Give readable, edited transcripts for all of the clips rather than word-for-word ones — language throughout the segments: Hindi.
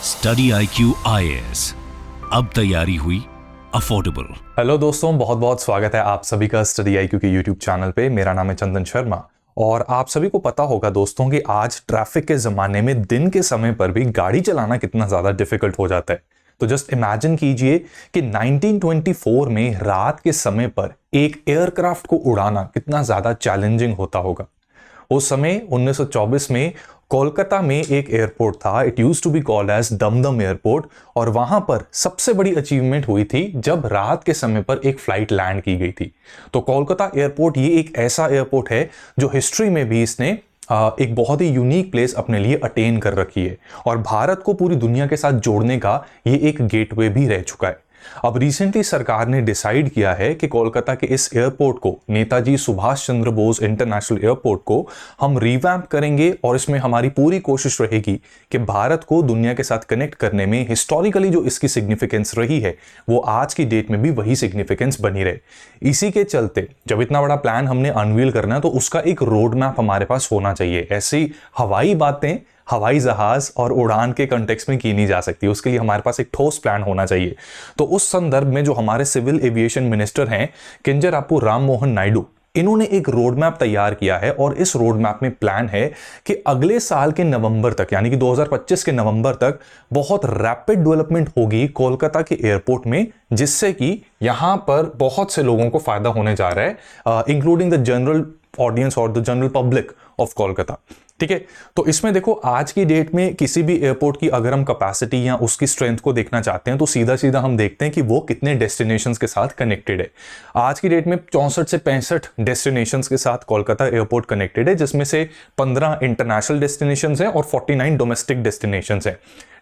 स्टडी IQ IAS, अब तैयारी हुई अफोर्डेबल। हेलो दोस्तों, बहुत बहुत स्वागत है आप सभी का स्टडी IQ के यूट्यूब चैनल पे। मेरा नाम है चंदन शर्मा और आप सभी को पता होगा दोस्तों कि आज ट्रैफिक के ज़माने में दिन के समय पर भी गाड़ी चलाना कितना ज़्यादा डिफिकल्ट हो जाता है। तो जस्ट इमेजिन कीजिए कि 1924 में रात के समय पर एक एयरक्राफ्ट को उड़ाना कितना ज़्यादा चैलेंजिंग होता होगा। उस समय 1924 में कोलकाता में एक एयरपोर्ट था, it used to be called as Dum Dum airport, और वहां पर सबसे बड़ी अचीवमेंट हुई थी जब रात के समय पर एक फ्लाइट लैंड की गई थी। तो कोलकाता एयरपोर्ट ये एक ऐसा एयरपोर्ट है जो हिस्ट्री में भी इसने एक बहुत ही यूनिक प्लेस अपने लिए अटेन कर रखी है और भारत को पूरी दुनिया के साथ जोड़ने का ये एक गेटवे भी रह चुका है। अब रिसेंटली सरकार ने डिसाइड किया है कि कोलकाता के इस एयरपोर्ट को, नेताजी सुभाष चंद्र बोस इंटरनेशनल एयरपोर्ट को, हम रिवैम्प करेंगे और इसमें हमारी पूरी कोशिश रहेगी कि भारत को दुनिया के साथ कनेक्ट करने में हिस्टोरिकली जो इसकी सिग्निफिकेंस रही है वो आज की डेट में भी वही सिग्निफिकेंस बनी रहे। इसी के चलते जब इतना बड़ा प्लान हमने अनवील करना है तो उसका एक रोड मैप हमारे पास होना चाहिए। ऐसी हवाई बातें हवाई जहाज और उड़ान के कॉन्टेक्स्ट में की नहीं जा सकती, उसके लिए हमारे पास एक ठोस प्लान होना चाहिए। तो उस संदर्भ में जो हमारे सिविल एविएशन मिनिस्टर हैं किंजरापू राम मोहन नायडू, इन्होंने एक रोड मैप तैयार किया है और इस रोड मैप में प्लान है कि अगले साल के नवंबर तक, यानी कि 2025 के नवंबर तक बहुत रैपिड डेवलपमेंट होगी कोलकाता के एयरपोर्ट में, जिससे कि यहां पर बहुत से लोगों को फायदा होने जा रहा है, इंक्लूडिंग द जनरल ऑडियंस और the general public of Kolkata. ठीक है, तो इसमें देखो आज की डेट में किसी भी एयरपोर्ट की अगर हम कैपेसिटी या उसकी स्ट्रेंथ को देखना चाहते हैं तो सीधा सीधा हम देखते हैं कि वो कितने डेस्टिनेशंस के साथ कनेक्टेड है। आज की डेट में 64 से 65 डेस्टिनेशंस के साथ कोलकाता एयरपोर्ट कनेक्टेड है, जिसमें से 15 इंटरनेशनल डेस्टिनेशंस हैं और 49 डोमेस्टिक डेस्टिनेशंस हैं।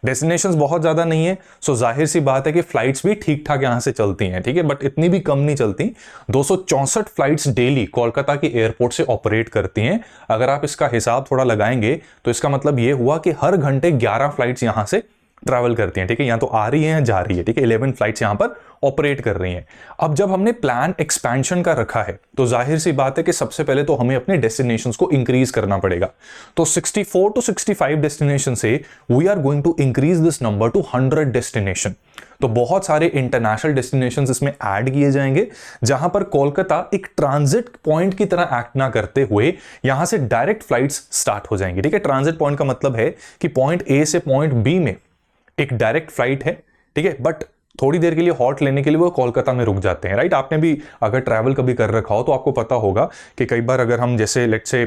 डेस्टिनेशंस बहुत ज्यादा नहीं है, सो जाहिर सी बात है कि फ्लाइट्स भी ठीक ठाक यहां से चलती हैं, ठीक है, बट इतनी भी कम नहीं चलती। 264 फ्लाइट्स डेली कोलकाता के एयरपोर्ट से ऑपरेट करती हैं। अगर आप इसका हिसाब थोड़ा लगाएंगे तो इसका मतलब ये हुआ कि हर घंटे 11 फ्लाइट्स यहां से ट्रैवल करती हैं, ठीक है, या तो आ रही है या जा रही है, ठीक है, 11 फ्लाइट्स यहां पर ऑपरेट कर रही हैं। अब जब हमने प्लान एक्सपेंशन का रखा है तो जाहिर सी बात है कि सबसे पहले तो हमें अपने डेस्टिनेशंस को इंक्रीज करना पड़ेगा। तो 64 टू 65 डेस्टिनेशन से we are going to increase this number to 100 destination. तो बहुत सारे इंटरनेशनल डेस्टिनेशंस इसमें ऐड किए जाएंगे, जहां पर कोलकाता एक ट्रांजिट पॉइंट की तरह एक्ट ना करते हुए यहां से डायरेक्ट फ्लाइट्स स्टार्ट हो जाएंगी। ठीक है, ट्रांजिट पॉइंट का मतलब है कि पॉइंट ए से पॉइंट बी में एक डायरेक्ट फ्लाइट है, ठीक है, बट थोड़ी देर के लिए हॉल्ट लेने के लिए वो कोलकाता में रुक जाते हैं। राइट, आपने भी अगर ट्रैवल कभी कर रखा हो तो आपको पता होगा कि कई बार अगर हम जैसे लेट्स से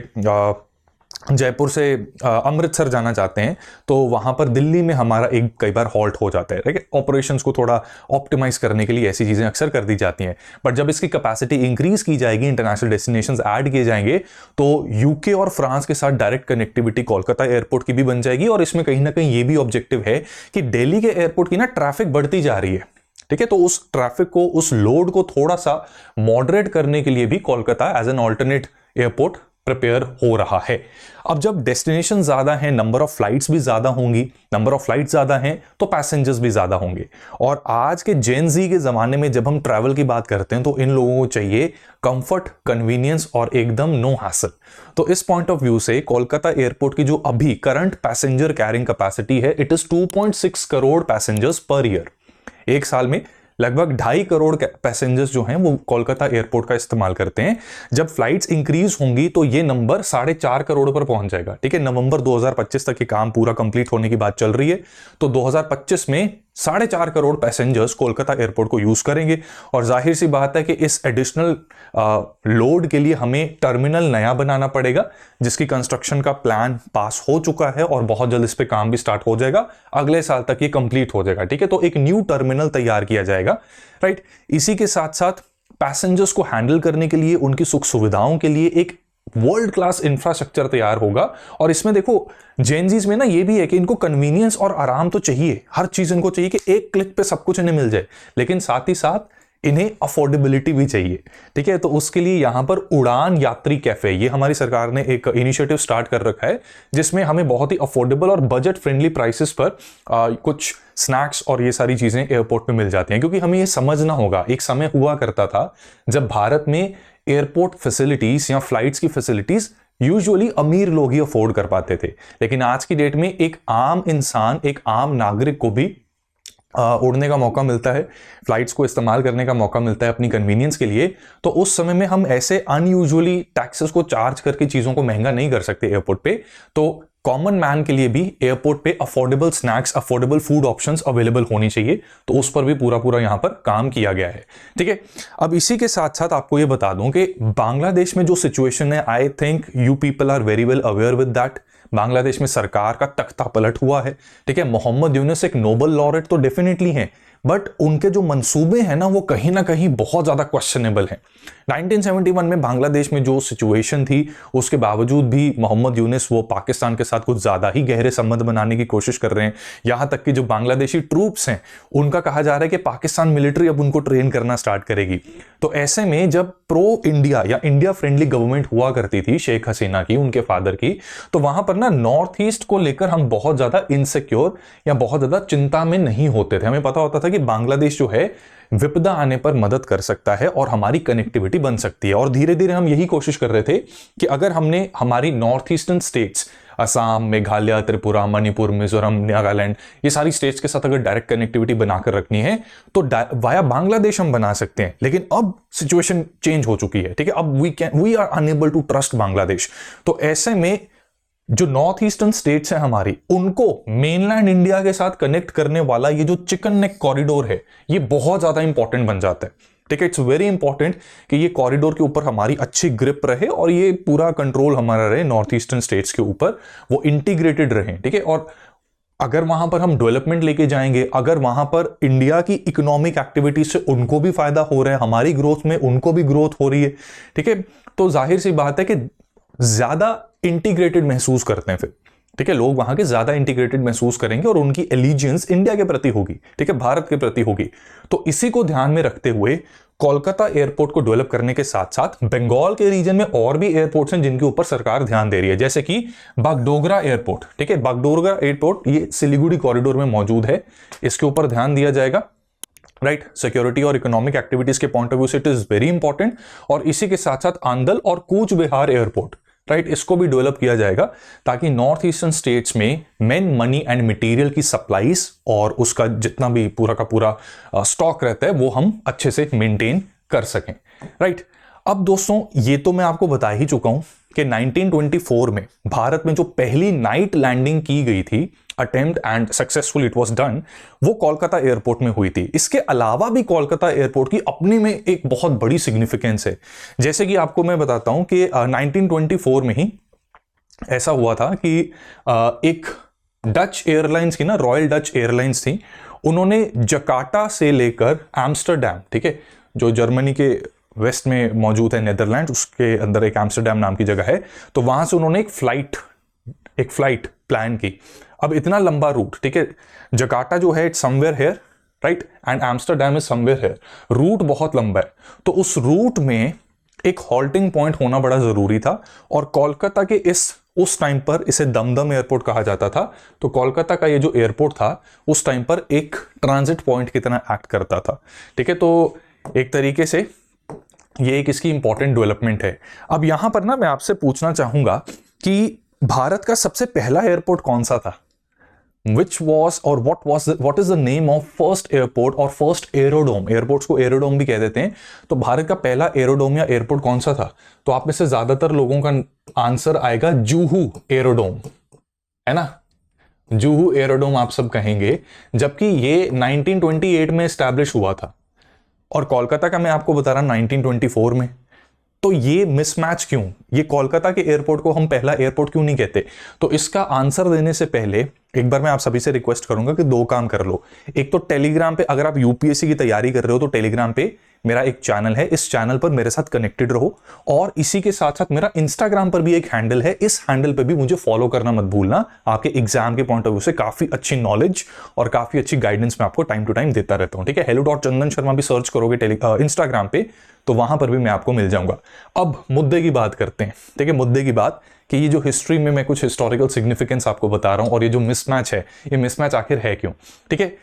जयपुर से अमृतसर जाना चाहते हैं तो वहां पर दिल्ली में हमारा एक कई बार हॉल्ट हो जाता है। राइट, ऑपरेशंस को थोड़ा ऑप्टिमाइज करने के लिए ऐसी चीजें अक्सर कर दी जाती हैं, बट जब इसकी कैपेसिटी इंक्रीज की जाएगी, इंटरनेशनल डेस्टिनेशंस ऐड किए जाएंगे, तो यूके और फ्रांस के साथ डायरेक्ट कनेक्टिविटी कोलकाता एयरपोर्ट की भी बन जाएगी। और इसमें कहीं ना कहीं ये भी ऑब्जेक्टिव है कि दिल्ली के एयरपोर्ट की ना ट्रैफिक बढ़ती जा रही है, ठीक है, तो उस ट्रैफिक को, उस लोड को थोड़ा सा मॉडरेट करने के लिए भी Kolkata as an alternate airport prepare हो रहा है। अब जब डेस्टिनेशन ज्यादा हैं, नंबर ऑफ फ्लाइट्स भी ज्यादा होंगी, नंबर ऑफ फ्लाइट्स ज्यादा हैं तो पैसेंजर्स भी ज्यादा होंगे। और आज के जेन जी के जमाने में जब हम ट्रैवल की बात करते हैं तो इन लोगों को चाहिए कंफर्ट, कन्वीनियंस और एकदम नो हैसल। तो इस पॉइंट ऑफ व्यू से कोलकाता एयरपोर्ट की जो अभी करंट पैसेंजर कैरिंग कैपेसिटी है, it is 2.6 crore passengers per year. एक साल में लगभग 2.5 करोड़ पैसेंजर्स जो हैं वो कोलकाता एयरपोर्ट का इस्तेमाल करते हैं। जब फ्लाइट्स इंक्रीज होंगी तो ये नंबर 4.5 करोड़ पर पहुंच जाएगा। ठीक है, नवंबर 2025 तक ये काम पूरा कंप्लीट होने की बात चल रही है, तो 2025 में 4.5 करोड़ पैसेंजर्स कोलकाता एयरपोर्ट को यूज करेंगे। और जाहिर सी बात है कि इस एडिशनल लोड के लिए हमें टर्मिनल नया बनाना पड़ेगा, जिसकी कंस्ट्रक्शन का प्लान पास हो चुका है और बहुत जल्द इस पे काम भी स्टार्ट हो जाएगा। अगले साल तक ये कंप्लीट हो जाएगा। ठीक है, तो एक न्यू टर्मिनल तैयार किया जाएगा। राइट, इसी के साथ साथ पैसेंजर्स को हैंडल करने के लिए, उनकी सुख सुविधाओं के लिए एक वर्ल्ड क्लास इंफ्रास्ट्रक्चर तैयार होगा। और इसमें देखो जेनजीज में ना ये भी है कि इनको कन्वीनियंस और आराम तो चाहिए, हर चीज इनको चाहिए कि एक क्लिक पे सब कुछ इन्हें मिल जाए, लेकिन साथ ही साथ इन्हें अफोर्डेबिलिटी भी चाहिए। ठीक है, तो उसके लिए यहां पर उड़ान यात्री कैफे, ये हमारी सरकार ने एक इनिशिएटिव स्टार्ट कर रखा है, जिसमें हमें बहुत ही अफोर्डेबल और बजट फ्रेंडली प्राइसेस पर कुछ स्नैक्स और ये सारी चीजें एयरपोर्ट पे मिल जाती हैं। क्योंकि हमें ये समझना होगा, एक समय हुआ करता था जब भारत में एयरपोर्ट फैसिलिटीज या फ्लाइट्स की फैसिलिटीज यूजुअली अमीर लोग ही अफोर्ड कर पाते थे, लेकिन आज की डेट में एक आम इंसान, एक आम नागरिक को भी उड़ने का मौका मिलता है, फ्लाइट्स को इस्तेमाल करने का मौका मिलता है अपनी कन्वीनियंस के लिए। तो उस समय में हम ऐसे अनयूजुअली टैक्सेस को चार्ज करके चीज़ों को महंगा नहीं कर सकते एयरपोर्ट पे। तो कॉमन मैन के लिए भी एयरपोर्ट पे affordable snacks, affordable food options available होनी चाहिए। तो उस पर भी पूरा यहाँ पर काम किया गया है, ठीक है। अब इसी के साथ साथ आपको ये बता दूं कि बांग्लादेश में जो सिचुएशन है, I think you people are very well aware with that. Bangladesh में सरकार का तख्ता पलट हुआ है, ठीक है। मोहम्मद यूनुस एक नोबल लॉरेट तो डेफिनेटली हैं, बट उनके जो मंसूबे हैं ना वो कहीं ना कहीं बहुत ज्यादा क्वेश्चनेबल हैं। 1971 में बांग्लादेश में जो सिचुएशन थी उसके बावजूद भी मोहम्मद यूनुस वो पाकिस्तान के साथ कुछ ज्यादा ही गहरे संबंध बनाने की कोशिश कर रहे हैं। यहां तक कि जो बांग्लादेशी ट्रूप्स हैं उनका कहा जा रहा है कि पाकिस्तान मिलिट्री अब उनको ट्रेन करना स्टार्ट करेगी। तो ऐसे में जब प्रो इंडिया या इंडिया फ्रेंडली गवर्नमेंट हुआ करती थी शेख हसीना की, उनके फादर की, तो वहां पर ना नॉर्थ ईस्ट को लेकर हम बहुत ज्यादा इनसिक्योर या बहुत ज्यादा चिंता में नहीं होते थे। हमें पता होता था कि बांग्लादेश जो है विपदा आने पर मदद कर सकता है और हमारी कनेक्टिविटी बन सकती है। और धीरे धीरे हम यही कोशिश कर रहे थे कि अगर हमने हमारी north eastern states Assam, Meghalaya, Tripura, Manipur, Mizoram, Nagaland, ये सारी स्टेट्स के साथ अगर डायरेक्ट कनेक्टिविटी बनाकर रखनी है तो वाया बांग्लादेश हम बना सकते हैं। लेकिन अब सिचुएशन चेंज हो चुकी है, ठीक है। अब we are unable to trust Bangladesh. तो ऐसे में जो नॉर्थ ईस्टर्न स्टेट्स हैं हमारी, उनको मेनलैंड इंडिया के साथ कनेक्ट करने वाला ये जो चिकन नेक कॉरिडोर है ये बहुत ज्यादा इंपॉर्टेंट बन जाता है, ठीक है। इट्स वेरी इंपॉर्टेंट कि ये कॉरिडोर के ऊपर हमारी अच्छी ग्रिप रहे और ये पूरा कंट्रोल हमारा रहे नॉर्थ ईस्टर्न स्टेट्स के ऊपर, वो इंटीग्रेटेड रहे, ठीक है। और अगर वहां पर हम डेवलपमेंट लेके जाएंगे, अगर वहां पर इंडिया की इकोनॉमिक एक्टिविटी से उनको भी फायदा हो रहा है, हमारी ग्रोथ में उनको भी ग्रोथ हो रही है, ठीक है, तो जाहिर सी बात है कि ज्यादा इंटीग्रेटेड महसूस करते हैं फिर, ठीक है। लोग वहां के ज्यादा इंटीग्रेटेड महसूस करेंगे और उनकी एलिजियंस इंडिया के प्रति होगी, ठीक है, भारत के प्रति होगी। तो इसी को ध्यान में रखते हुए कोलकाता एयरपोर्ट को डेवलप करने के साथ साथ बंगाल के रीजन में और भी एयरपोर्ट्स हैं जिनके ऊपर सरकार ध्यान दे रही है, जैसे कि बागडोगरा एयरपोर्ट, ठीक है। बागडोगरा एयरपोर्ट ये सिलीगुड़ी कॉरिडोर में मौजूद है, इसके ऊपर ध्यान दिया जाएगा, राइट। सिक्योरिटी और इकोनॉमिक एक्टिविटीज के पॉइंट ऑफ व्यू से इट इज वेरी इंपॉर्टेंट। और इसी के साथ साथ आंदल और कूच बिहार एयरपोर्ट, राइट, इसको भी डेवलप किया जाएगा ताकि नॉर्थ ईस्टर्न स्टेट्स में मेन मनी एंड मटेरियल की सप्लाईज और उसका जितना भी पूरा का पूरा स्टॉक रहता है वो हम अच्छे से मेंटेन कर सकें, राइट। अब दोस्तों ये तो मैं आपको बता ही चुका हूं कि 1924 में भारत में जो पहली नाइट लैंडिंग की गई थी, attempt and successful it was done, वो कोलकाता एयरपोर्ट में हुई थी। इसके अलावा भी कोलकाता एयरपोर्ट की अपने में एक बहुत बड़ी सिग्निफिकेंस है। जैसे कि आपको मैं बताता हूं कि 1924 में ही ऐसा हुआ था कि एक डच एयरलाइंस की ना, रॉयल डच एयरलाइंस थी, उन्होंने जकार्ता से लेकर एम्स्टरडैम, ठीक है, जो जर्मनी के वेस्ट में मौजूद है, नेदरलैंड, उसके अंदर एक एम्स्टरडैम नाम की जगह है, तो वहां से उन्होंने एक फ्लाइट प्लान की। अब इतना लंबा रूट, ठीक है, जकार्ता जो है it's somewhere here, right, and Amsterdam is somewhere here, route बहुत लंबा है। तो उस रूट में एक हॉल्टिंग पॉइंट होना बड़ा जरूरी था और कोलकाता के उस टाइम पर इसे दमदम एयरपोर्ट कहा जाता था। तो कोलकाता का ये जो एयरपोर्ट था उस टाइम पर एक ट्रांजिट पॉइंट की तरह एक्ट करता था, ठीक है। तो एक तरीके से ये एक इसकी इंपॉर्टेंट डेवलपमेंट है। अब यहां पर ना मैं आपसे पूछना चाहूंगा कि भारत का सबसे पहला एयरपोर्ट कौन सा था? Which was or what is the name of first airport और first aerodrome? एयरपोर्ट्स को एरोडोम भी कह देते हैं। तो भारत का पहला एरोडोम या एयरपोर्ट कौन सा था? तो आप में से ज्यादातर लोगों का आंसर आएगा जुहू एरोडोम, है ना। जुहू एरोडोम आप सब कहेंगे, जबकि ये 1928 में एस्टैब्लिश हुआ था और कोलकाता का मैं आपको बता रहा 1924 में। तो ये मिसमैच क्यों? ये कोलकाता के एयरपोर्ट को हम पहला एयरपोर्ट क्यों नहीं कहते? तो इसका आंसर देने से पहले एक बार मैं आप सभी से रिक्वेस्ट करूंगा कि दो काम कर लो। एक तो टेलीग्राम पे, अगर आप यूपीएससी की तैयारी कर रहे हो तो टेलीग्राम पे मेरा एक चैनल है, इस चैनल पर मेरे साथ कनेक्टेड रहो। और इसी के साथ साथ मेरा इंस्टाग्राम पर भी एक हैंडल है, इस हैंडल पे भी मुझे फॉलो करना मत भूलना। आपके एग्जाम के पॉइंट ऑफ व्यू से काफी अच्छी नॉलेज और काफी अच्छी गाइडेंस मैं आपको टाइम टू टाइम देता रहता हूं, ठीक है। hello.chandan sharma भी सर्च करोगे इंस्टाग्राम पे तो वहां पर भी मैं आपको मिल जाऊंगा। अब मुद्दे की बात करते हैं, ठीक है। मुद्दे की बात कि ये जो हिस्ट्री में मैं कुछ हिस्टोरिकल सिग्निफिकेंस आपको बता रहा हूं और ये जो मिसमैच है, ये मिसमैच आखिर है क्यों, ठीक है।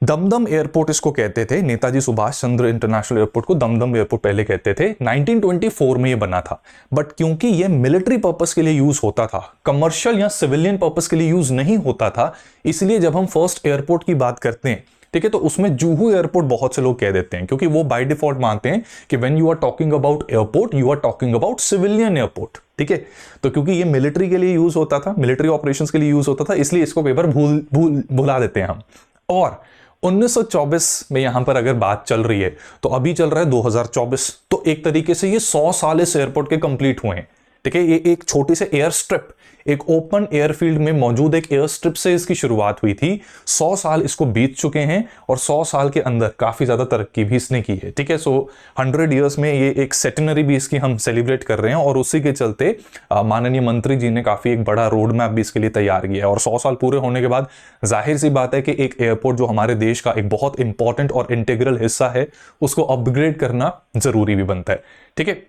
दमदम एयरपोर्ट इसको कहते थे, नेताजी सुभाष चंद्र इंटरनेशनल एयरपोर्ट को दमदम एयरपोर्ट पहले कहते थे। 1924 में ये बना था, बट क्योंकि ये मिलिट्री पर्पस के लिए यूज होता था, कमर्शियल या सिविलियन पर्पस के लिए यूज नहीं होता था, इसलिए जब हम फर्स्ट एयरपोर्ट की बात करते हैं, ठीक है, तो उसमें जुहू एयरपोर्ट बहुत से लोग कह देते हैं, क्योंकि वो बाय डिफॉल्ट मानते हैं कि when you are talking about airport you are talking about civilian airport. ठीक है, तो क्योंकि ये मिलिट्री के लिए यूज होता था, मिलिट्री ऑपरेशंस के लिए यूज होता था, इसलिए इसको कई बार भुला देते हैं हम। और 1924 में यहां पर अगर बात चल रही है, तो अभी चल रहा है 2024, तो एक तरीके से ये 100 साल इस एयरपोर्ट के कंप्लीट हुए हैं। ठीक है, ये एक छोटी से एयर स्ट्रिप, एक ओपन एयरफील्ड में मौजूद एक एयर स्ट्रिप से इसकी शुरुआत हुई थी। 100 साल इसको बीत चुके हैं और 100 साल के अंदर काफी ज्यादा तरक्की भी इसने की है। ठीक है, सो 100 इयर्स में ये एक सेटेनरी भी इसकी हम सेलिब्रेट कर रहे हैं, और उसी के चलते माननीय मंत्री जी ने काफी एक बड़ा रोड मैप भी इसके लिए तैयार किया है। और 100 साल पूरे होने के बाद जाहिर सी बात है कि एक एयरपोर्ट जो हमारे देश का एक बहुत इंपॉर्टेंट और इंटीग्रल हिस्सा है, उसको अपग्रेड करना जरूरी भी बनता है। ठीक है,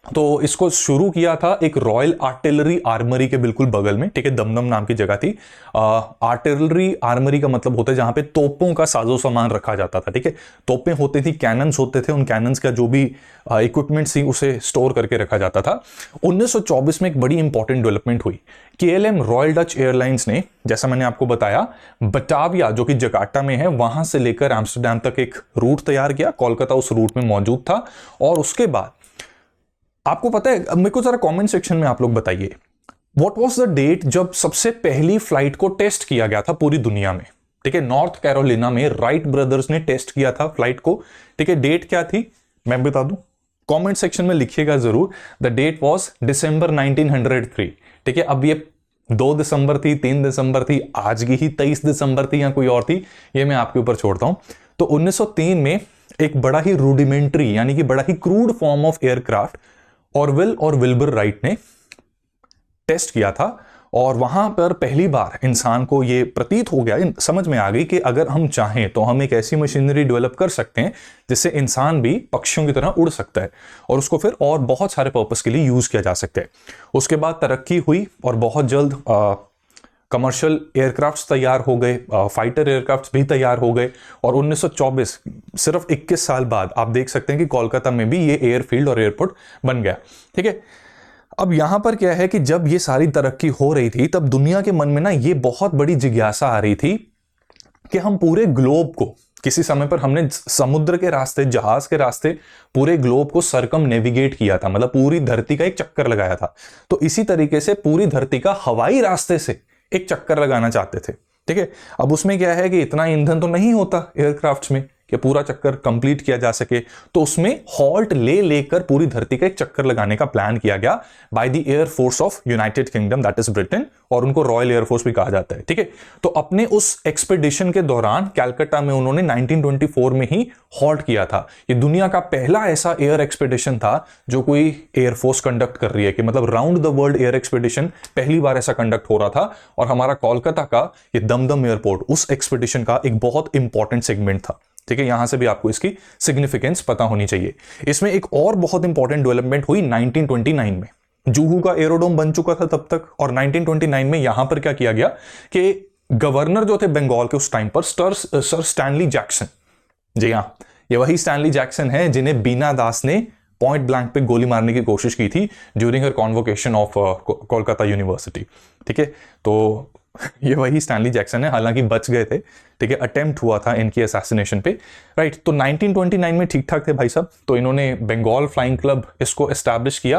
तो इसको शुरू किया था एक रॉयल आर्टिलरी आर्मरी के बिल्कुल बगल में। ठीक है, दमदम नाम की जगह थी। आर्टिलरी आर्मरी का मतलब होता है जहां पे तोपों का साजो सामान रखा जाता था। ठीक है, तोपें होती थी, कैनन्स होते थे, उन कैनन्स का जो भी इक्विपमेंट थी उसे स्टोर करके रखा जाता था। 1924 में एक बड़ी इंपॉर्टेंट डेवलपमेंट हुई। KLM रॉयल डच एयरलाइंस ने, जैसा मैंने आपको बताया, बटाविया जो कि जकार्ता में है, वहां से लेकर एम्स्टरडेम तक एक रूट तैयार किया। कोलकाता उस रूट में मौजूद था। और उसके बाद आपको पता है, मेरे को जरा कमेंट सेक्शन में आप लोग बताइए, व्हाट वाज द डेट जब सबसे पहली फ्लाइट को टेस्ट किया गया था पूरी दुनिया में। ठीक है, नॉर्थ कैरोलिना में राइट ब्रदर्स ने टेस्ट किया था फ्लाइट को। ठीक है, डेट क्या थी मैं बता दूं, कमेंट सेक्शन में लिखिएगा जरूर। द डेट वाज दिसंबर 1903। ठीक है, अब ये 2 दिसंबर थी, 3 दिसंबर थी, आज की ही 23 दिसंबर थी या कोई और थी, ये मैं आपके ऊपर छोड़ता हूं। तो 1903 में एक बड़ा ही रूडिमेंट्री यानी कि बड़ा ही crude form of aircraft Orville और विल्बर राइट ने टेस्ट किया था। और वहां पर पहली बार इंसान को यह प्रतीत हो गया, समझ में आ गई कि अगर हम चाहें तो हम एक ऐसी मशीनरी डेवलप कर सकते हैं जिससे इंसान भी पक्षियों की तरह उड़ सकता है, और उसको फिर और बहुत सारे पर्पस के लिए यूज किया जा सकता है। उसके बाद तरक्की हुई और बहुत जल्द कमर्शियल एयरक्राफ्ट्स तैयार हो गए, फाइटर एयरक्राफ्ट्स भी तैयार हो गए। और 1924 सिर्फ 21 साल बाद आप देख सकते हैं कि कोलकाता में भी ये एयरफील्ड और एयरपोर्ट बन गया। ठीक है, अब यहां पर क्या है कि जब ये सारी तरक्की हो रही थी, तब दुनिया के मन में ना ये बहुत बड़ी जिज्ञासा आ रही थी कि हम पूरे ग्लोब को, किसी समय पर हमने समुद्र के रास्ते, जहाज के रास्ते पूरे ग्लोब को सरकम नेविगेट किया था, मतलब पूरी धरती का एक चक्कर लगाया था। तो इसी तरीके से पूरी धरती का हवाई रास्ते से एक चक्कर लगाना चाहते थे। ठीक है, अब उसमें क्या है कि इतना ईंधन तो नहीं होता एयरक्राफ्ट्स में कि पूरा चक्कर कंप्लीट किया जा सके, तो उसमें हॉल्ट ले लेकर पूरी धरती का एक चक्कर लगाने का प्लान किया गया by the air force of United kingdom, that is Britain, और उनको रॉयल एयरफोर्स भी कहा जाता है। ठीक है, तो अपने उस एक्सपेडिशन के दौरान कलकत्ता में उन्होंने 1924 में ही हॉल्ट किया था। ये दुनिया का पहला ऐसा एयर एक्सपेडिशन था जो कोई एयरफोर्स कंडक्ट कर रही है, कि मतलब round the world air expedition पहली बार ऐसा कंडक्ट हो रहा था। और हमारा कोलकाता का ये दमदम एयरपोर्ट उस एक्सपेडिशन का एक बहुत इंपॉर्टेंट सेगमेंट था। ठीक है, यहां से भी आपको इसकी सिग्निफिकेंस पता होनी चाहिए। इसमें एक और बहुत इंपॉर्टेंट डेवलपमेंट हुई 1929 में। जुहू का एरोड्रोम बन चुका था तब तक, और 1929 में यहां पर क्या किया गया कि गवर्नर जो थे बंगाल के उस टाइम पर, सर स्टैनली जैक्सन, जी हां, ये वही स्टैनली जैक्सन है जिन्हें बीना दास ने पॉइंट ब्लैंक पे गोली मारने की कोशिश की थी during her convocation of Kolkata university. ठीक है, तो ये वही स्टैनली जैक्सन है, हालांकि बच गए थे। ठीक है, अटेम्प्ट हुआ था इनकी असैसिनेशन पे, राइट। तो 1929 में ठीक ठाक थे भाई साहब, तो इन्होंने बंगाल फ्लाइंग क्लब इसको एस्टैब्लिश किया,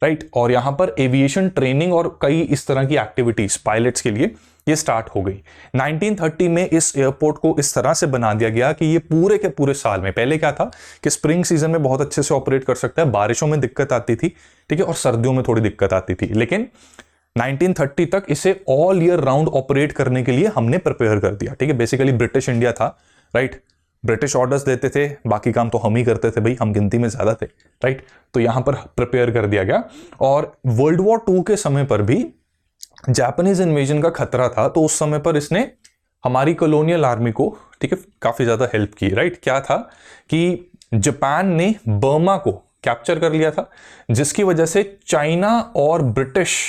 राइट। और यहाँ पर एविएशन ट्रेनिंग और कई इस तरह की एक्टिविटीज पायलट्स के लिए ये स्टार्ट हो गई। 1930 में इस एयरपोर्ट को इस तरह से बना दिया गया कि ये पूरे के पूरे साल में, पहले क्या था कि स्प्रिंग सीजन में बहुत अच्छे से ऑपरेट कर सकता है, बारिशों में दिक्कत आती थी, ठीक है, और सर्दियों में थोड़ी दिक्कत आती थी, लेकिन 1930 तक इसे ऑल ईयर राउंड ऑपरेट करने के लिए हमने प्रिपेयर कर दिया। ठीक है, बेसिकली ब्रिटिश इंडिया था, राइट। ब्रिटिश ऑर्डर्स देते थे, बाकी काम तो हम ही करते थे भाई, हम गिनती में ज्यादा थे, राइट। तो यहां पर प्रिपेयर कर दिया गया। और वर्ल्ड वॉर 2 के समय पर भी जापानीज इन्वेजन का खतरा था, तो उस समय पर इसने हमारी कॉलोनियल आर्मी को, ठीक है, काफी ज्यादा हेल्प की, राइट। क्या था कि जापान ने बर्मा को कैप्चर कर लिया था, जिसकी वजह से चाइना और ब्रिटिश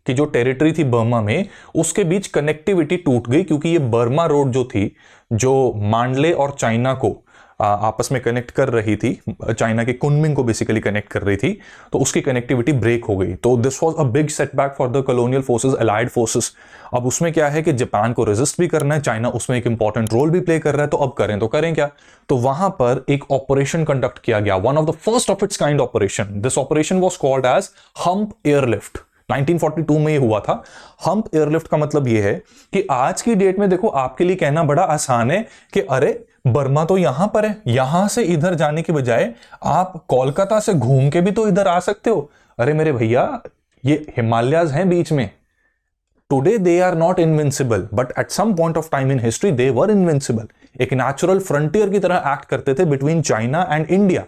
कि जो टेरिटरी थी बर्मा में, उसके बीच कनेक्टिविटी टूट गई, क्योंकि ये बर्मा रोड जो थी, जो मांडले और चाइना को आपस में कनेक्ट कर रही थी, चाइना के कुनमिंग को बेसिकली कनेक्ट कर रही थी, तो उसकी कनेक्टिविटी ब्रेक हो गई। तो this was a big setback for the colonial forces, allied forces. अब उसमें क्या है कि जापान को रेजिस्ट भी करना है, चाइना उसमें एक इंपॉर्टेंट रोल भी प्ले कर रहा है, तो अब करें तो करें क्या। तो वहां पर एक ऑपरेशन कंडक्ट किया गया, one of the first of its kind operation. This operation was called as hump airlift. 1942 में ये हुआ था। हम्प एयरलिफ्ट का मतलब ये है कि आज की डेट में देखो, आपके लिए कहना बड़ा आसान है कि अरे बर्मा तो यहां पर है, यहां से इधर जाने के बजाय आप कोलकाता से घूम के भी तो इधर आ सकते हो। अरे मेरे भैया, ये हिमालयाज हैं बीच में। Today they are not invincible, but at some point of time in history they were invincible. एक नेचुरल फ्रंटियर की तरह एक्ट करते थे बिटवीन चाइना एंड इंडिया।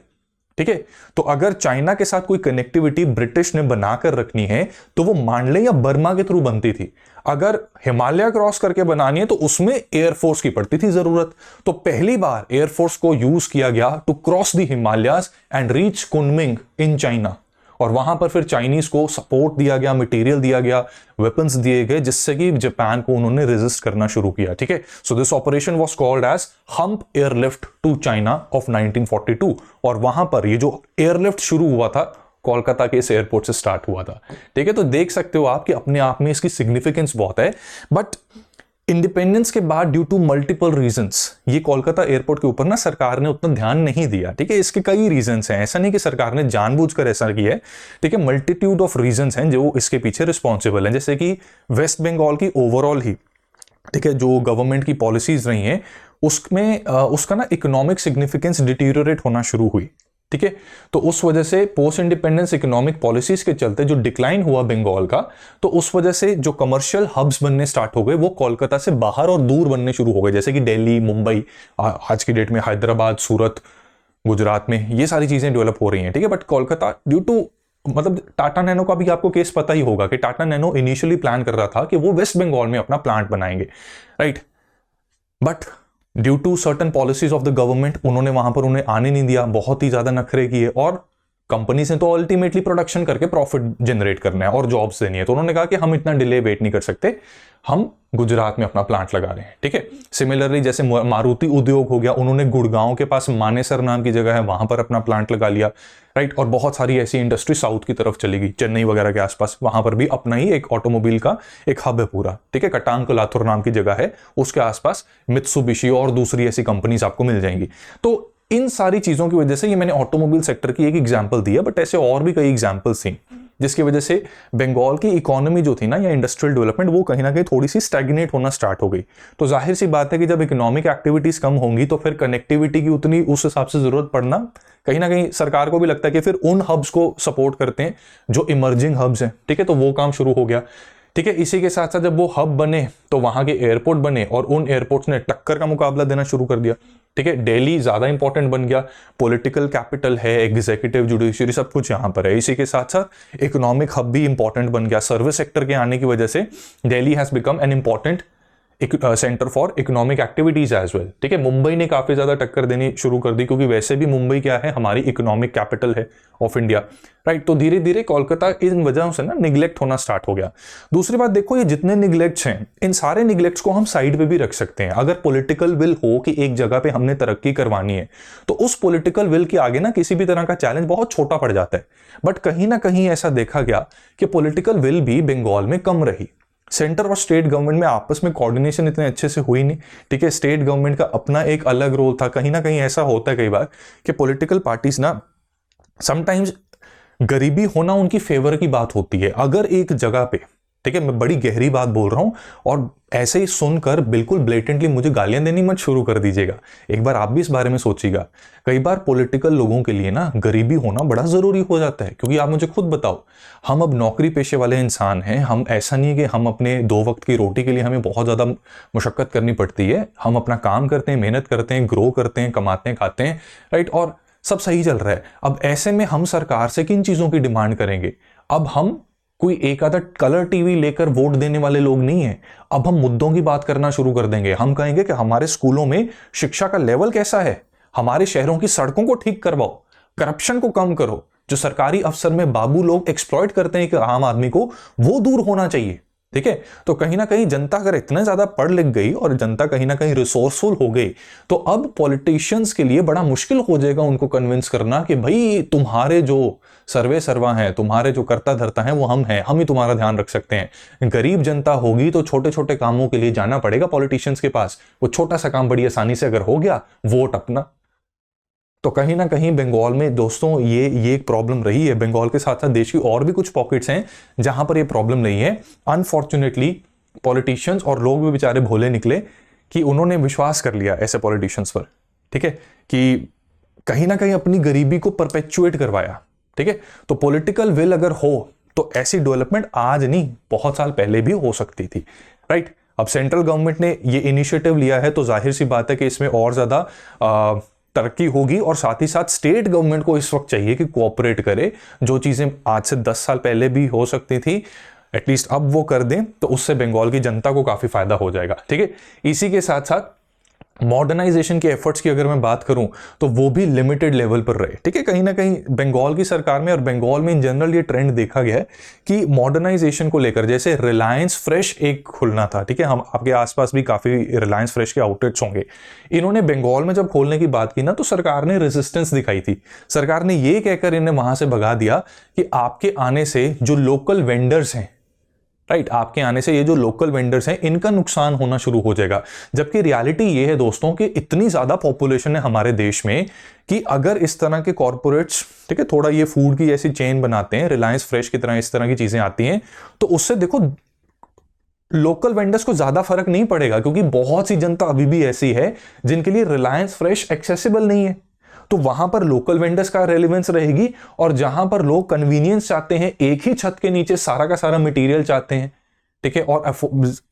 ठीक है, तो अगर चाइना के साथ कोई कनेक्टिविटी ब्रिटिश ने बनाकर रखनी है तो वो मांडले या बर्मा के थ्रू बनती थी। अगर हिमालय क्रॉस करके बनानी है तो उसमें एयरफोर्स की पड़ती थी जरूरत। तो पहली बार एयरफोर्स को यूज किया गया to cross the Himalayas and reach Kunming in China. और वहां पर फिर चाइनीज को सपोर्ट दिया गया, मटेरियल दिया गया, वेपन्स दिए गए, जिससे कि जापान को उन्होंने रेजिस्ट करना शुरू किया। ठीक है, so this operation was called as hump airlift to China of 1942। और वहां पर ये जो एयरलिफ्ट शुरू हुआ था, कोलकाता के इस एयरपोर्ट से स्टार्ट हुआ था। ठीक है, तो देख सकते हो आप कि अपने आप में इसकी सिग्निफिकेंस बहुत है। बट इंडिपेंडेंस के बाद ड्यू टू मल्टीपल रीजंस ये कोलकाता एयरपोर्ट के ऊपर ना सरकार ने उतना ध्यान नहीं दिया। ठीक है, इसके कई रीजंस हैं, ऐसा नहीं कि सरकार ने जानबूझकर ऐसा किया है। ठीक है, मल्टीट्यूड ऑफ रीजंस हैं जो इसके पीछे रिस्पॉन्सिबल हैं। जैसे कि वेस्ट बंगाल की ओवरऑल ही, ठीक है, जो गवर्नमेंट की पॉलिसीज रही हैं उसमें उसका ना इकोनॉमिक सिग्निफिकेंस डिटीरियोरेट होना शुरू हुई। ठीक है, तो उस वजह से पोस्ट इंडिपेंडेंस इकोनॉमिक पॉलिसीज के चलते जो डिक्लाइन हुआ बंगाल का, तो उस वजह से जो कमर्शियल हब्स बनने स्टार्ट हो गए वो कोलकाता से बाहर और दूर बनने शुरू हो गए। जैसे कि दिल्ली, मुंबई, आज की डेट में हैदराबाद, सूरत, गुजरात में ये सारी चीजें डेवलप हो रही हैं। ठीक है, बट कोलकाता ड्यू टू, मतलब टाटा नैनो का भी आपको केस पता ही होगा कि टाटा नैनो इनिशियली प्लान कर रहा था कि वो वेस्ट बंगाल में अपना प्लांट बनाएंगे, right. But due to certain policies of the government उन्होंने वहां पर उन्हें आने नहीं दिया, बहुत ही ज्यादा नखरे किए। और कंपनी से तो अल्टीमेटली प्रोडक्शन करके प्रॉफिट जनरेट करना है और जॉब्स देनी है, तो उन्होंने कहा कि हम इतना डिले वेट नहीं कर सकते, हम गुजरात में अपना प्लांट लगा रहे हैं। ठीक है, सिमिलरली जैसे मारुति उद्योग हो गया, उन्होंने गुड़गांव के पास मानेसर नाम की जगह है, वहां पर अपना प्लांट लगा लिया, राइट। और बहुत सारी ऐसी इंडस्ट्री साउथ की तरफ चली गई, चेन्नई वगैरह के आसपास, वहां पर भी अपना ही एक ऑटोमोबाइल का एक हब है पूरा। ठीक है, कटांग लाथुर नाम की जगह है, उसके आसपास मित्सुबिशी और दूसरी ऐसी कंपनीज आपको मिल जाएंगी। तो इन सारी चीजों की वजह से, ये मैंने ऑटोमोबाइल सेक्टर की एक एग्जांपल दिया, बट ऐसे और भी कई एग्जांपल्स थी जिसकी वजह से बंगाल की इकोनॉमी जो थी ना, या इंडस्ट्रियल डेवलपमेंट, वो कहीं ना कहीं थोड़ी सी स्टैग्नेट होना स्टार्ट हो गई। तो जाहिर सी बात है कि जब इकोनॉमिक एक्टिविटीज कम होंगी तो फिर कनेक्टिविटी की उतनी उस हिसाब से जरूरत पड़ना, कहीं ना कहीं सरकार को भी लगता है कि फिर उन हब्स को सपोर्ट करते हैं जो इमर्जिंग हब्स हैं। ठीक है, तो वो काम शुरू हो गया। ठीक है, इसी के साथ साथ जब वो हब बने तो वहां के एयरपोर्ट बने और उन एयरपोर्ट्स ने टक्कर का मुकाबला देना शुरू कर दिया। ठीक है, दिल्ली ज्यादा इंपॉर्टेंट बन गया, पॉलिटिकल कैपिटल है, एग्जीक्यूटिव, जुडिशरी सब कुछ यहां पर है। इसी के साथ साथ इकोनॉमिक हब भी इंपॉर्टेंट बन गया। सर्विस सेक्टर के आने की वजह से Delhi has become an important centre for economic activities as well. ठीक है, मुंबई ने काफी ज्यादा टक्कर देनी शुरू कर दी, क्योंकि वैसे भी मुंबई क्या है, हमारी इकोनॉमिक कैपिटल है ऑफ इंडिया, राइट। तो धीरे धीरे कोलकाता इन वजहों से ना निगलेक्ट होना स्टार्ट हो गया। दूसरी बात देखो, ये जितने निगलेक्ट्स हैं, इन सारे निगलेक्ट्स को हम साइड पे भी रख सकते हैं। अगर पॉलिटिकल विल हो कि एक जगह पे हमने तरक्की करवानी है, तो उस पॉलिटिकल विल के आगे ना किसी भी तरह का चैलेंज बहुत छोटा पड़ जाता है। बट कहीं ना कहीं ऐसा देखा गया कि पॉलिटिकल विल भी बंगाल में कम रही। सेंटर और स्टेट गवर्नमेंट में आपस में कोऑर्डिनेशन इतने अच्छे से हुई नहीं। ठीक है, स्टेट गवर्नमेंट का अपना एक अलग रोल था। कहीं ना कहीं ऐसा होता है कई बार कि पॉलिटिकल पार्टीज ना समटाइम्स गरीबी होना उनकी फेवर की बात होती है। अगर एक जगह पे, ठीक है, मैं बड़ी गहरी बात बोल रहा हूं और ऐसे ही सुनकर बिल्कुल ब्लेटेंटली मुझे गालियां देनी मत शुरू कर दीजिएगा। एक बार आप भी इस बारे में सोचिएगा। कई बार पॉलिटिकल लोगों के लिए ना गरीबी होना बड़ा जरूरी हो जाता है, क्योंकि आप मुझे खुद बताओ, हम अब नौकरी पेशे वाले इंसान हैं। हम ऐसा नहीं है कि हम अपने 2 वक्त की रोटी के लिए हमें बहुत ज्यादा मुशक्कत करनी पड़ती है। हम अपना काम करते हैं, मेहनत करते हैं, ग्रो करते हैं, कमाते हैं, खाते हैं, राइट, और सब सही चल रहा है। अब ऐसे में हम सरकार से किन चीजों की डिमांड करेंगे? अब हम कोई एक आधा कलर टीवी लेकर वोट देने वाले लोग नहीं है। अब हम मुद्दों की बात करना शुरू कर देंगे। हम कहेंगे कि हमारे स्कूलों में शिक्षा का लेवल कैसा है, हमारे शहरों की सड़कों को ठीक करवाओ, करप्शन को कम करो, जो सरकारी अफसर में बाबू लोग एक्सप्लॉइट करते हैं कि आम आदमी को, वो दूर होना चाहिए। ठीक है, तो कहीं ना कहीं जनता अगर इतना ज्यादा पढ़ लिख गई और जनता कहीं ना कहीं रिसोर्सफुल हो गई, तो अब पॉलिटिशियंस के लिए बड़ा मुश्किल हो जाएगा उनको कन्विंस करना कि भाई तुम्हारे जो सर्वे सर्वा हैं, तुम्हारे जो करता धरता है वो हम हैं, हम ही तुम्हारा ध्यान रख सकते हैं। गरीब जनता होगी तो छोटे छोटे कामों के लिए जाना पड़ेगा पॉलिटिशियंस के पास, वो छोटा सा काम बड़ी आसानी से अगर हो गया, वोट अपना। तो कहीं ना कहीं बंगाल में दोस्तों ये एक प्रॉब्लम रही है। बंगाल के साथ साथ देश की और भी कुछ पॉकेट्स हैं जहां पर ये प्रॉब्लम नहीं है। अनफॉर्चुनेटली पॉलिटिशियंस और लोग भी बेचारे भोले निकले कि उन्होंने विश्वास कर लिया ऐसे पॉलिटिशियंस पर, ठीक है, कि कहीं ना कहीं अपनी गरीबी को परपेचुएट करवाया। ठीक है, तो पॉलिटिकल विल अगर हो तो ऐसी डेवलपमेंट आज नहीं, बहुत साल पहले भी हो सकती थी, राइट। अब सेंट्रल गवर्नमेंट ने ये इनिशिएटिव लिया है तो जाहिर सी बात है कि इसमें और ज्यादा तरक्की होगी, और साथ ही साथ स्टेट गवर्नमेंट को इस वक्त चाहिए कि कोऑपरेट करे। जो चीजें आज से 10 साल पहले भी हो सकती थी, एटलीस्ट अब वो कर दें, तो उससे बंगाल की जनता को काफी फायदा हो जाएगा। ठीक है, इसी के साथ साथ मॉडर्नाइजेशन के एफर्ट्स की अगर मैं बात करूं तो वो भी लिमिटेड लेवल पर रहे। ठीक है, कहीं ना कहीं बंगाल की सरकार में और बंगाल में इन जनरल ये ट्रेंड देखा गया है कि मॉडर्नाइजेशन को लेकर, जैसे रिलायंस फ्रेश एक खुलना था, ठीक है, हम आपके आसपास भी काफी रिलायंस फ्रेश के आउटलेट्स होंगे, इन्होंने बंगाल में जब खोलने की बात की ना तो सरकार ने रेजिस्टेंस दिखाई थी। सरकार ने ये कहकर इन्हें वहां से भगा दिया कि आपके आने से जो लोकल वेंडर्स हैं, राइट, आपके आने से ये जो लोकल वेंडर्स हैं इनका नुकसान होना शुरू हो जाएगा। जबकि रियलिटी ये है दोस्तों कि इतनी ज्यादा पॉपुलेशन है हमारे देश में कि अगर इस तरह के कॉर्पोरेट्स, ठीक है, थोड़ा ये फूड की ऐसी चेन बनाते हैं, रिलायंस फ्रेश की तरह इस तरह की चीजें आती हैं, तो उससे देखो लोकल वेंडर्स को ज्यादा फर्क नहीं पड़ेगा, क्योंकि बहुत सी जनता अभी भी ऐसी है जिनके लिए रिलायंस फ्रेश एक्सेसिबल नहीं है। तो वहां पर लोकल वेंडर्स का रेलेवेंस रहेगी, और जहां पर लोग कन्वीनियंस चाहते हैं, एक ही छत के नीचे सारा का सारा मटेरियल चाहते हैं, ठीक है, और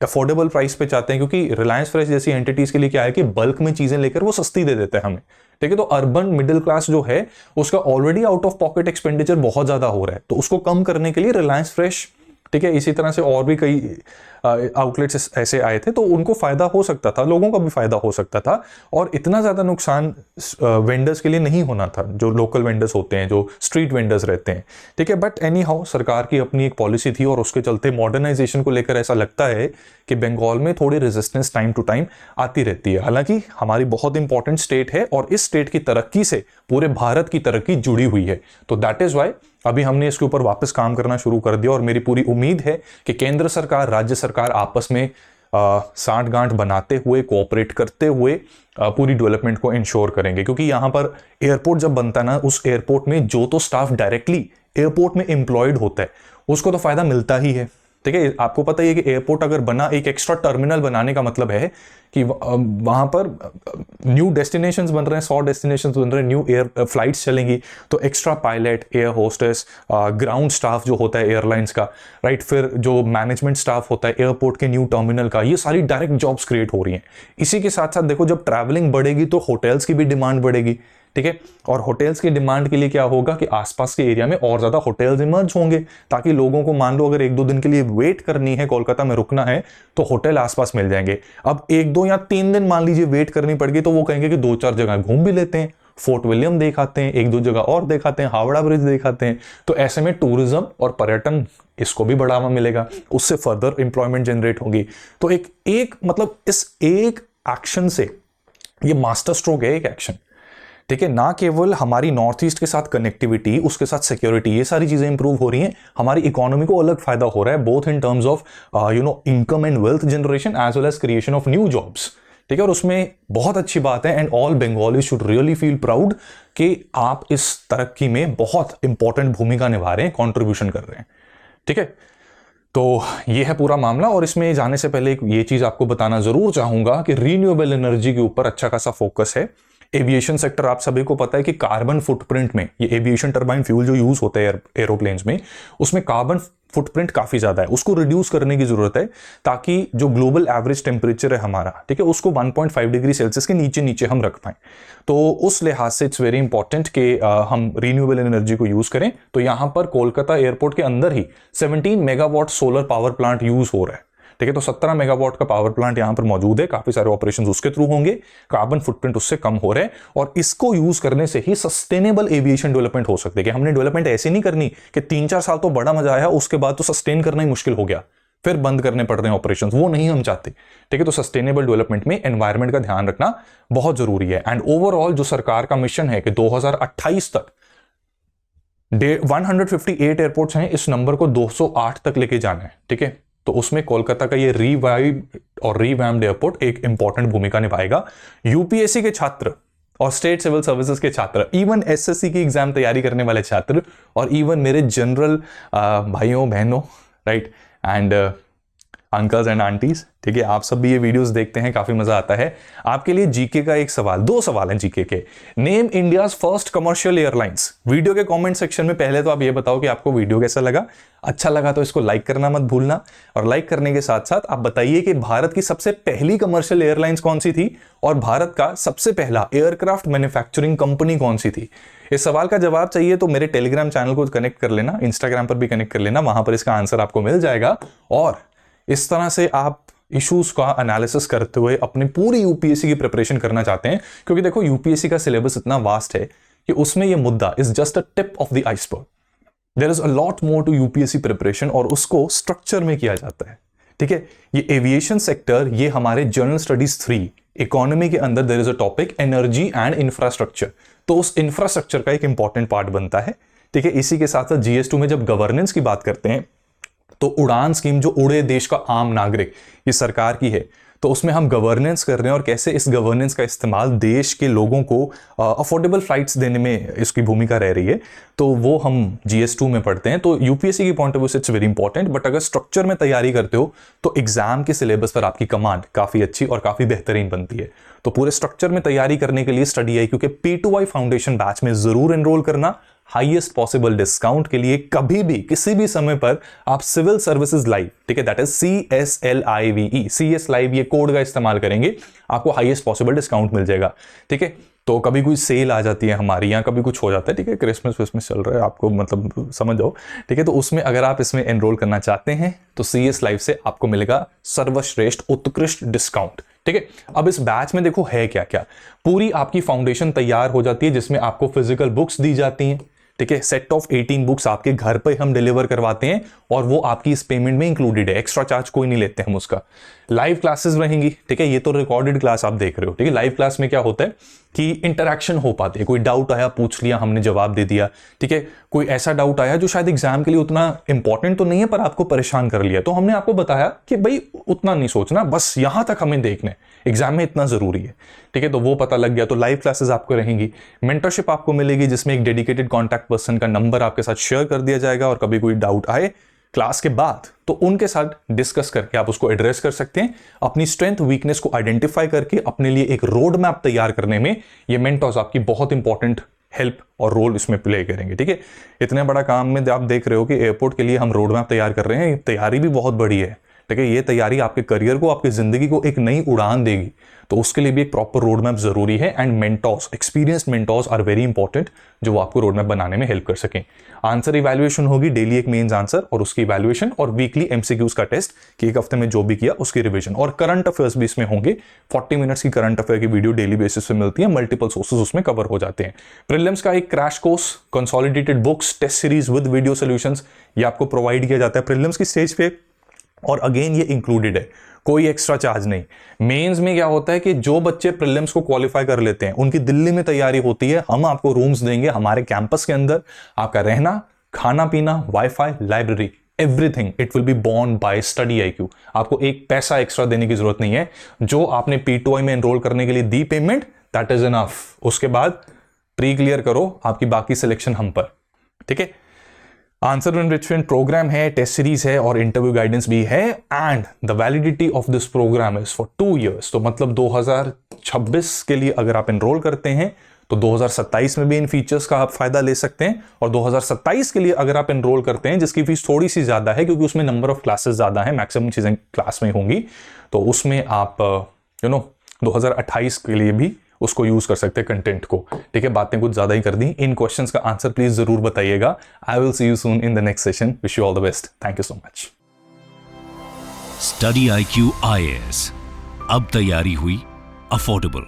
अफोर्डेबल प्राइस पे चाहते हैं, क्योंकि रिलायंस फ्रेश जैसी एंटिटीज के लिए क्या है कि बल्क में चीजें लेकर वो सस्ती दे देते हैं हमें। ठीक है, तो अर्बन मिडिल क्लास जो है उसका already out of pocket expenditure बहुत ज्यादा हो रहा है, तो उसको कम करने के लिए रिलायंस फ्रेश, ठीक है, इसी तरह से और भी कई आउटलेट्स ऐसे आए थे, तो उनको फायदा हो सकता था, लोगों का भी फायदा हो सकता था, और इतना ज्यादा नुकसान वेंडर्स के लिए नहीं होना था, जो लोकल वेंडर्स होते हैं, जो स्ट्रीट वेंडर्स रहते हैं। ठीक है, बट एनी हाउ सरकार की अपनी एक पॉलिसी थी, और उसके चलते मॉडर्नाइजेशन को लेकर ऐसा लगता है कि बंगाल में थोड़ी रेजिस्टेंस टाइम टू टाइम आती रहती है। हालांकि हमारी बहुत इंपॉर्टेंट स्टेट है, और इस स्टेट की तरक्की से पूरे भारत की तरक्की जुड़ी हुई है, तो दैट इज वाई अभी हमने इसके ऊपर वापस काम करना शुरू कर दिया। और मेरी पूरी उम्मीद है कि केंद्र सरकार, राज्य सरकार आपस में सांठ गांठ बनाते हुए, कोऑपरेट करते हुए पूरी डेवलपमेंट को इंश्योर करेंगे। क्योंकि यहाँ पर एयरपोर्ट जब बनता है ना, उस एयरपोर्ट में जो तो स्टाफ डायरेक्टली एयरपोर्ट में एम्प्लॉयड होता है उसको तो फायदा मिलता ही है। ठीक है, आपको पता ही है कि एयरपोर्ट अगर बना, एक एक्स्ट्रा टर्मिनल बनाने का मतलब है कि वहां पर न्यू डेस्टिनेशंस बन रहे हैं, 100 डेस्टिनेशंस बन रहे हैं, न्यू एयर फ्लाइट्स चलेंगी, तो extra pilot, air hostess, ground staff जो होता है एयरलाइंस का, राइट, फिर जो मैनेजमेंट स्टाफ होता है एयरपोर्ट के न्यू टर्मिनल का, ये सारी डायरेक्ट जॉब्स क्रिएट हो रही हैं। इसी के साथ साथ देखो, जब ट्रैवलिंग बढ़ेगी तो होटल्स की भी डिमांड बढ़ेगी। ठीक है, और होटल्स की डिमांड के लिए क्या होगा कि आसपास के एरिया में और ज्यादा होटल्स इमर्ज होंगे, ताकि लोगों को, मान लो अगर 1-2 दिन के लिए वेट करनी है, कोलकाता में रुकना है, तो होटल आसपास मिल जाएंगे। अब 1-2 या 3 दिन मान लीजिए वेट करनी पड़ गई, तो वो कहेंगे कि 2-4 जगह घूम भी लेते हैं, फोर्ट विलियम देख आते हैं, 1-2 जगह और देखाते हैं, हावड़ा ब्रिज देखाते हैं। तो ऐसे में टूरिज्म और पर्यटन, इसको भी बढ़ावा मिलेगा, उससे फर्दर इंप्लॉयमेंट जनरेट होगी। तो एक मतलब इस एक एक्शन से, ये मास्टर स्ट्रोक है एक एक्शन, ठीक है, ना केवल हमारी नॉर्थ ईस्ट के साथ कनेक्टिविटी, उसके साथ सिक्योरिटी, ये सारी चीजें इंप्रूव हो रही हैं, हमारी इकोनॉमी को अलग फायदा हो रहा है, both in terms of income and wealth generation as well as creation of new jobs. ठीक है, और उसमें बहुत अच्छी बात है, and all Bengalis should really feel proud कि आप इस तरक्की में बहुत इंपॉर्टेंट भूमिका निभा रहे हैं, कॉन्ट्रीब्यूशन कर रहे हैं। ठीक है, तो ये है पूरा मामला। और इसमें जाने से पहले ये चीज आपको बताना जरूर चाहूंगा कि रीन्यूएबल एनर्जी के ऊपर अच्छा खासा फोकस है। एविएशन सेक्टर, आप सभी को पता है कि कार्बन फुटप्रिंट में, ये एविएशन टर्बाइन फ्यूल जो यूज होता है एरोप्लेन्स में, उसमें कार्बन फुटप्रिंट काफी ज्यादा है, उसको रिड्यूस करने की जरूरत है, ताकि जो ग्लोबल एवरेज टेम्परेचर है हमारा, ठीक है, उसको 1.5 डिग्री सेल्सियस के नीचे नीचे हम रख पाएं। तो उस लिहाज से इट्स वेरी इंपॉर्टेंट कि हम रीन्यूएबल एनर्जी को यूज करें। तो यहां पर कोलकाता एयरपोर्ट के अंदर ही 17 megawatt solar power plant use हो रहा है। ठीक है। तो 17 मेगावाट का पावर प्लांट यहाँ पर मौजूद है, काफी सारे ऑपरेशंस उसके थ्रू होंगे, कार्बन फुटप्रिंट उससे कम हो रहे हैं, और इसको यूज करने से ही सस्टेनेबल एविएशन डेवलपमेंट हो सकती है। कि हमने डेवलपमेंट ऐसे नहीं करनी कि 3-4 साल तो बड़ा मजा आया, उसके बाद तो सस्टेन करना ही मुश्किल हो गया, फिर बंद करने पड़ रहे हैं ऑपरेशन, वो नहीं हम चाहते। ठीक है। तो सस्टेनेबल डेवलपमेंट में एनवायरमेंट का ध्यान रखना बहुत जरूरी है। एंड ओवरऑल जो सरकार का मिशन है कि 2028 तक 158 एयरपोर्ट्स हैं, इस नंबर को 208 तक लेके जाना है। ठीक है। तो उसमें कोलकाता का ये रिवाइव और रिवैम्ड एयरपोर्ट एक इंपॉर्टेंट भूमिका निभाएगा। यूपीएससी के छात्र और स्टेट सिविल सर्विसेज के छात्र, इवन एसएससी की एग्जाम तैयारी करने वाले छात्र, और इवन मेरे जनरल भाइयों बहनों, right, and uncles and aunties, ठीक है, आप सब भी ये वीडियोस देखते हैं, काफी मजा आता है। आपके लिए जीके का एक सवाल, 2 सवाल हैं जीके के। Name India's first commercial airlines. Video के कमेंट सेक्शन में पहले तो आप ये बताओ कि आपको वीडियो कैसा लगा। अच्छा लगा तो इसको लाइक करना मत भूलना, और लाइक करने के साथ साथ आप बताइए कि भारत की सबसे पहली कमर्शियल एयरलाइंस कौन सी थी, और भारत का सबसे पहला एयरक्राफ्ट मैन्युफैक्चरिंग कंपनी कौन सी थी। इस सवाल का जवाब चाहिए तो मेरे टेलीग्राम चैनल को कनेक्ट कर लेना, इंस्टाग्राम पर भी कनेक्ट कर लेना, वहां पर इसका आंसर आपको मिल जाएगा। और इस तरह से आप इश्यूज का एनालिसिस करते हुए अपनी पूरी यूपीएससी की प्रिपरेशन करना चाहते हैं, क्योंकि देखो यूपीएससी का सिलेबस इतना वास्ट है कि उसमें ये मुद्दा is just a tip of the iceberg. There is a lot more to UPSC preparation, और उसको स्ट्रक्चर में किया जाता है। ठीक है। ये एविएशन सेक्टर, ये हमारे जनरल स्टडीज 3 इकोनॉमी के अंदर there is a topic energy and infrastructure, तो उस इंफ्रास्ट्रक्चर का एक इंपॉर्टेंट पार्ट बनता है। ठीक है। इसी के साथ साथ GS2 में जब गवर्नेंस की बात करते हैं तो उड़ान स्कीम, जो उड़े देश का आम नागरिक, ये सरकार की है, तो उसमें हम गवर्नेंस कर रहे हैं, और कैसे इस गवर्नेंस का इस्तेमाल देश के लोगों को अफोर्डेबल फ्लाइट्स देने में इसकी भूमिका रह रही है, तो वो हम GS2 में पढ़ते हैं। तो यूपीएससी की पॉइंट ऑफ व्यू से इट्स वेरी इंपॉर्टेंट, बट अगर स्ट्रक्चर में तैयारी करते हो तो एग्जाम के सिलेबस पर आपकी कमांड काफी अच्छी और काफी बेहतरीन बनती है। तो पूरे स्ट्रक्चर में तैयारी करने के लिए स्टडी IQ के P2I फाउंडेशन बैच में जरूर एनरोल करना। हाईएस्ट पॉसिबल डिस्काउंट के लिए कभी भी किसी भी समय पर आप सिविल सर्विसेज लाइव, ठीक है, that is CSLIVE, CS live, ये कोड का इस्तेमाल करेंगे, आपको हाईएस्ट पॉसिबल डिस्काउंट मिल जाएगा। ठीक है। तो कभी कोई सेल आ जाती है हमारी यहाँ, कभी कुछ हो जाता है, ठीक है, क्रिसमस विसमस चल रहा है, आपको मतलब समझ जाओ। ठीक है। तो उसमें अगर आप इसमें एनरोल करना चाहते हैं तो CS लाइव से आपको मिलेगा सर्वश्रेष्ठ उत्कृष्ट डिस्काउंट। ठीक है। अब इस बैच में देखो है क्या क्या, पूरी आपकी फाउंडेशन तैयार हो जाती है, जिसमें आपको फिजिकल बुक्स दी जाती हैं। ठीक है। सेट ऑफ 18 बुक्स आपके घर पे हम डिलीवर करवाते हैं, और वो आपकी इस पेमेंट में इंक्लूडेड है, एक्स्ट्रा चार्ज कोई नहीं लेते हम उसका। लाइव क्लासेस रहेंगी। ठीक है। ये तो रिकॉर्डेड क्लास आप देख रहे हो। ठीक है। लाइव क्लास में क्या होता है कि इंटरेक्शन हो पाती है, कोई डाउट आया पूछ लिया, हमने जवाब दे दिया। ठीक है। कोई ऐसा डाउट आया जो शायद एग्जाम के लिए उतना इंपॉर्टेंट तो नहीं है पर आपको परेशान कर लिया, तो हमने आपको बताया कि भाई उतना नहीं सोचना, बस यहां तक हमें देखना है, एग्जाम में इतना जरूरी है। ठीक है। तो वो पता लग गया। तो लाइव क्लासेस आपको रहेंगी। मेंटरशिप आपको मिलेगी, जिसमें एक डेडिकेटेड कॉन्टैक्ट पर्सन का नंबर आपके साथ शेयर कर दिया जाएगा, और कभी कोई डाउट आए क्लास के बाद तो उनके साथ डिस्कस करके आप उसको एड्रेस कर सकते हैं। अपनी स्ट्रेंथ वीकनेस को आइडेंटिफाई करके अपने लिए एक रोड मैप तैयार करने में ये मेंटर्स आपकी बहुत इंपॉर्टेंट हेल्प और रोल इसमें प्ले करेंगे। ठीक है। इतने बड़ा काम में आप देख रहे हो कि एयरपोर्ट के लिए हम रोड मैप तैयार कर रहे हैं, तैयारी भी बहुत बड़ी है। ठीक है। ये तैयारी आपके करियर को, आपकी जिंदगी को एक नई उड़ान देगी, तो उसके लिए भी एक प्रॉपर रोड मैप जरूरी है। And mentors, experienced mentors are very important, जो आपको रोड मैप बनाने में हेल्प कर सकें। आंसर इवैल्यूएशन होगी, डेली एक मेंस आंसर और उसकी इवैल्यूएशन, और वीकली MCQs का टेस्ट कि एक हफ्ते में जो भी किया उसकी रिवीजन, और करंट अफेयर्स भी इसमें होंगे। 40 मिनट्स की करंट अफेयर की वीडियो डेली बेसिस पे मिलती है, मल्टीपल सोर्सेज उसमें कवर हो जाते हैं। प्रीलिम्स का एक crash course, consolidated books, test series with video solutions, ये आपको प्रोवाइड किया जाता है प्रीलिम्स की स्टेज पे, और अगेन ये इंक्लूडेड है, कोई एक्स्ट्रा चार्ज नहीं। मेंस में क्या होता है कि जो बच्चे प्रीलिम्स को क्वालिफाई कर लेते हैं, उनकी दिल्ली में तैयारी होती है, हम आपको रूम्स देंगे हमारे कैंपस के अंदर, आपका रहना, खाना पीना, wifi, library, everything it will be borne by study IQ। आपको एक पैसा एक्स्ट्रा देने की जरूरत नहीं है। जो आपने P2I में एनरोल करने के लिए दी पेमेंट, दैट इज इनफ। उसके बाद प्री क्लियर करो, आपकी बाकी सिलेक्शन हम पर। ठीक है। आंसर एनरिचमेंट प्रोग्राम है, टेस्ट सीरीज है, और इंटरव्यू गाइडेंस भी है। And the validity of this programme is for 2 years। तो मतलब 2026 के लिए अगर आप एनरोल करते हैं तो 2027 में भी इन फीचर्स का आप फायदा ले सकते हैं, और 2027 के लिए अगर आप एनरोल करते हैं, जिसकी फीस थोड़ी सी ज्यादा है क्योंकि उसमें नंबर ऑफ क्लासेस ज्यादा है, मैक्सिमम चीजें क्लास में होंगी, तो उसमें आप 2028 के लिए भी उसको यूज कर सकते हैं कंटेंट को। ठीक है। बातें कुछ ज्यादा ही कर दी। इन क्वेश्चंस का आंसर प्लीज जरूर बताइएगा। I will see you soon in the next session. Wish you all the best. Thank you so much. Study IQ IAS, अब तैयारी हुई अफोर्डेबल।